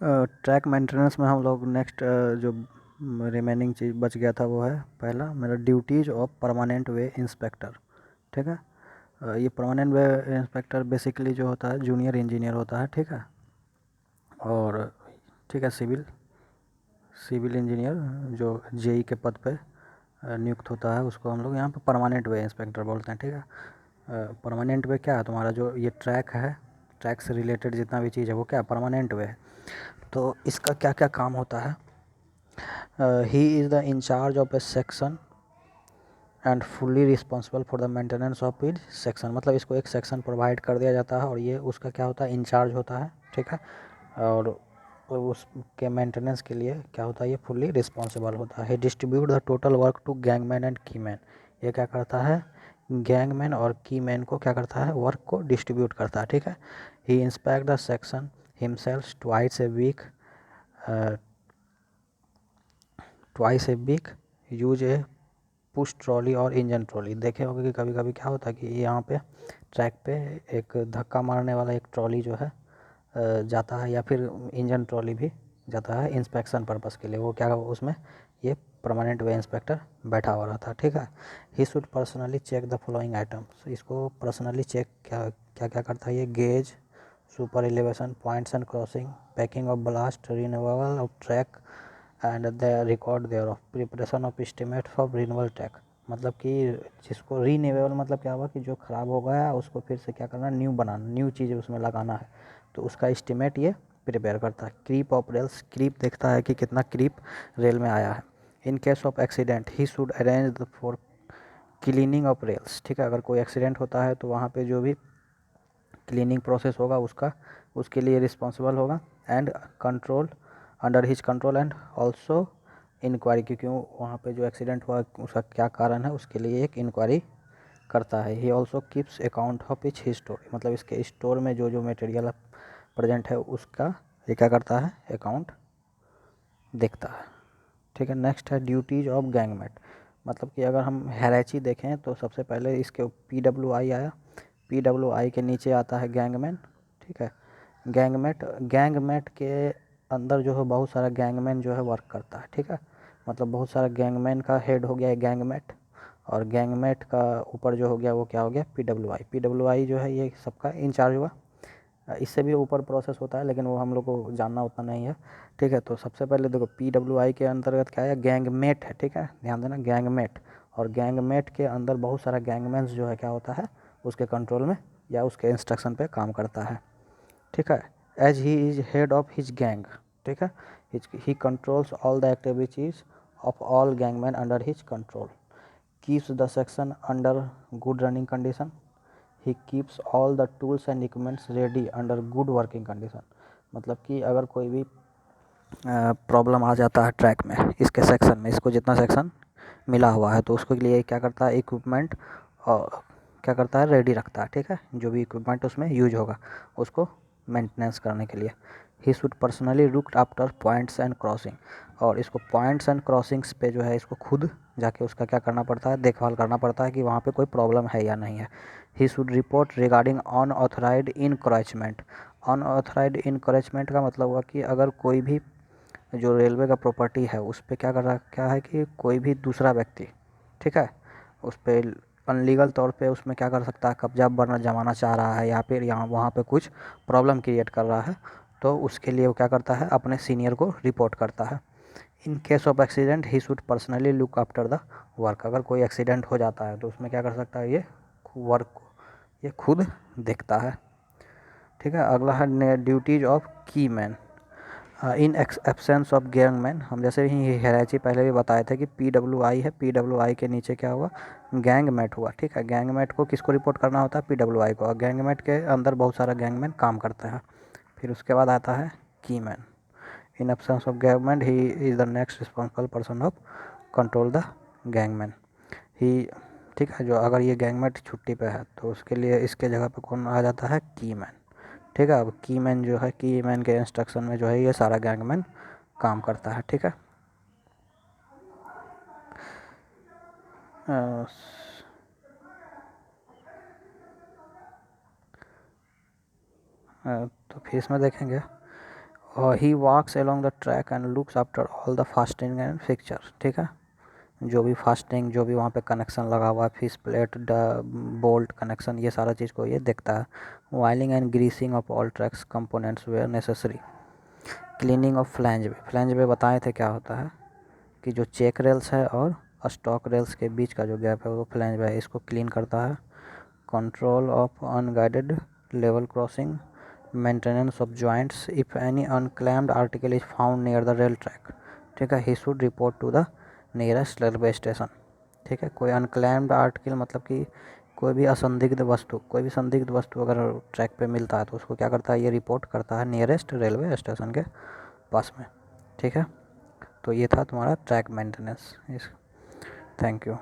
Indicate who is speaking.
Speaker 1: Track maintenance में हम लोग नेक्स्ट जो रिमेनिंग चीज़ बच गया था वो है पहला मेरा duties of permanent way inspector. ठीक है। ये परमानेंट वे इंस्पेक्टर बेसिकली जो होता है जूनियर इंजीनियर होता है। ठीक है। और ठीक है, सिविल इंजीनियर जो जेई के पद पे नियुक्त होता है उसको हम लोग यहाँ पे परमानेंट वे इंस्पेक्टर बोलते हैं। ठीक है। परमानेंट वे क्या है, तुम्हारा जो ये ट्रैक है, ट्रैक से रिलेटेड जितना भी चीज़ है वो क्या परमानेंट वे है। तो इसका क्या क्या काम होता है, he is the incharge of a section and fully responsible for the maintenance of is section. मतलब इसको एक सेक्शन प्रोवाइड कर दिया जाता है और ये उसका क्या होता है, इंचार्ज होता है। ठीक है। और उसके मेंटेनेंस के लिए क्या होता है, ये फुल्ली रिस्पॉन्सिबल होता है। Distribute the total work to gangman and keyman. ये क्या करता है, गैंगमैन और कीमैन को क्या करता है, वर्क को डिस्ट्रीब्यूट करता है। ठीक है। He inspect the section himself twice a week use a push trolley और इंजन ट्रॉली। देखे होंगे कि कभी कभी क्या होता है कि यहाँ पे ट्रैक पे एक धक्का मारने वाला एक ट्रॉली जो है जाता है, या फिर इंजन ट्रॉली भी जाता है इंस्पेक्शन पर्पज़ के लिए। वो क्या उसमें ये परमानेंट वे इंस्पेक्टर बैठा हुआ रहता है। ठीक है। He should personally check the following items. इसको पर्सनली चेक क्या क्या क्या करता है, ये gauge, super elevation, points and crossing, packing of ballast, renewal of track and the record there of preparation of estimate for renewal track. मतलब कि जिसको रीन्यूएबल मतलब क्या हुआ कि जो ख़राब हो गया है उसको फिर से क्या करना, न्यू बनाना, न्यू चीज़ उसमें लगाना है, तो उसका एस्टिमेट ये प्रिपेयर करता है। क्रीप ऑफ रेल्स, क्रीप देखता है कि कितना क्रीप रेल में आया है। In case of accident he should arrange for cleaning of rails. ठीक है। अगर कोई एक्सीडेंट होता है तो वहाँ पे जो भी क्लीनिंग प्रोसेस होगा उसका उसके लिए रिस्पॉन्सिबल होगा। And control under his control and also inquiry, क्योंकि वहाँ पे जो एक्सीडेंट हुआ उसका क्या कारण है उसके लिए एक इंक्वायरी करता है। He also keeps account of each store. मतलब इसके स्टोर में जो जो मटेरियल प्रेजेंट है उसका ये क्या करता है, अकाउंट देखता है। ठीक है। नेक्स्ट है ड्यूटीज ऑफ गैंगमेट। मतलब कि अगर हम हैराची देखें तो सबसे पहले इसके PWI आया, PWI के नीचे आता है गैंगमैन। ठीक है। गैंगमेट के अंदर जो है बहुत सारा गैंगमैन जो है वर्क करता है। ठीक है। मतलब बहुत सारा गैंगमैन का हेड हो गया है गैंगमेट, और गैंगमेट का ऊपर जो हो गया वो क्या हो गया, PWI जो है ये सबका इंचार्ज हुआ। इससे भी ऊपर प्रोसेस होता है लेकिन वो हम लोग को जानना उतना नहीं है। ठीक है। तो सबसे पहले देखो PWI के अंतर्गत क्या है, गैंगमेट है। ठीक है, ध्यान देना गैंगमेट। और गैंगमेट के अंदर बहुत सारा गैंगमैन्स जो है क्या होता है उसके कंट्रोल में या उसके इंस्ट्रक्शन पे काम करता है। ठीक है। As he is head of his gang. ठीक है। He controls all the activities of all gangman under his control, keeps the section under good running condition, he keeps all the tools and equipments ready under good working condition. मतलब कि अगर कोई भी problem आ जाता है track में, इसके section में, इसको जितना सेक्शन मिला हुआ है तो उसके लिए क्या करता है, इक्विपमेंट और क्या करता है, रेडी रखता है। ठीक है। जो भी इक्विपमेंट उसमें यूज होगा उसको मेंटेनेंस करने के लिए। ही should personally look after points and crossing. और इसको पॉइंट्स एंड क्रॉसिंग्स पे जो है इसको खुद जाके उसका क्या करना पड़ता है, देखभाल करना पड़ता है कि वहाँ पे कोई प्रॉब्लम है या नहीं है। He should report regarding unauthorized encroachment. Unauthorized encroachment का मतलब हुआ कि अगर कोई भी जो रेलवे का प्रॉपर्टी है उस पर क्या कर रहा, क्या है कि कोई भी दूसरा व्यक्ति, ठीक है, उस पर अनलीगल तौर पे उसमें क्या कर सकता है, कब्जा बना जमाना चाह रहा है या फिर यहाँ वहाँ पे कुछ प्रॉब्लम क्रिएट कर रहा है, तो उसके लिए वो क्या करता है, अपने सीनियर को रिपोर्ट करता है। In case of accident he should personally look after the work. अगर कोई एक्सीडेंट हो जाता है तो उसमें क्या कर सकता है, ये वर्क को ये खुद देखता है। ठीक है। अगला है ड्यूटीज ऑफ की man in absence of gangman. हम जैसे ही हेराची पहले भी बताए थे कि PWI है, PWI के नीचे क्या हुआ, गैंगमेट हुआ। ठीक है। गैंगमेट को किसको रिपोर्ट करना होता है, PWI को। और गैंगमेट के अंदर बहुत सारा गैंगमैन काम करते हैं। फिर उसके बाद आता है keyman. In absence of gangman he is the next responsible person of control the gangman. He, ठीक है, जो अगर ये गैंगमेट छुट्टी पे है तो उसके लिए इसके जगह पे कौन आ जाता है, की मैन। ठीक है। अब की मैन जो है, की मैन के इंस्ट्रक्शन में जो है ये सारा गैंगमैन काम करता है। ठीक है। अ, तो फिर इसमें देखेंगे he walks along the track and looks after all the fastening and fixture, ठीक है, जो भी फास्टिंग, जो भी वहाँ पे कनेक्शन लगा हुआ है, फिश प्लेट, बोल्ट कनेक्शन, ये सारा चीज़ को ये देखता है। Oiling and greasing of all tracks components where necessary. Cleaning of flange में बताए थे क्या होता है कि जो चेक रेल्स है और स्टॉक रेल्स के बीच का जो गैप है वो फ्लैंज है, इसको क्लीन करता है। Control of unguided level crossing, maintenance of joints, if any unclaimed article is found near the rail track, ठीक है, he should report to the nearest railway station, ठीक है। कोई अनक्लैम्ड आर्टिकल मतलब कि कोई भी संदिग्ध वस्तु अगर ट्रैक पे मिलता है तो उसको क्या करता है, ये रिपोर्ट करता है नियरेस्ट रेलवे स्टेशन के पास में, ठीक है। तो ये था तुम्हारा ट्रैक मेंटेनेंस। इस थैंक यू।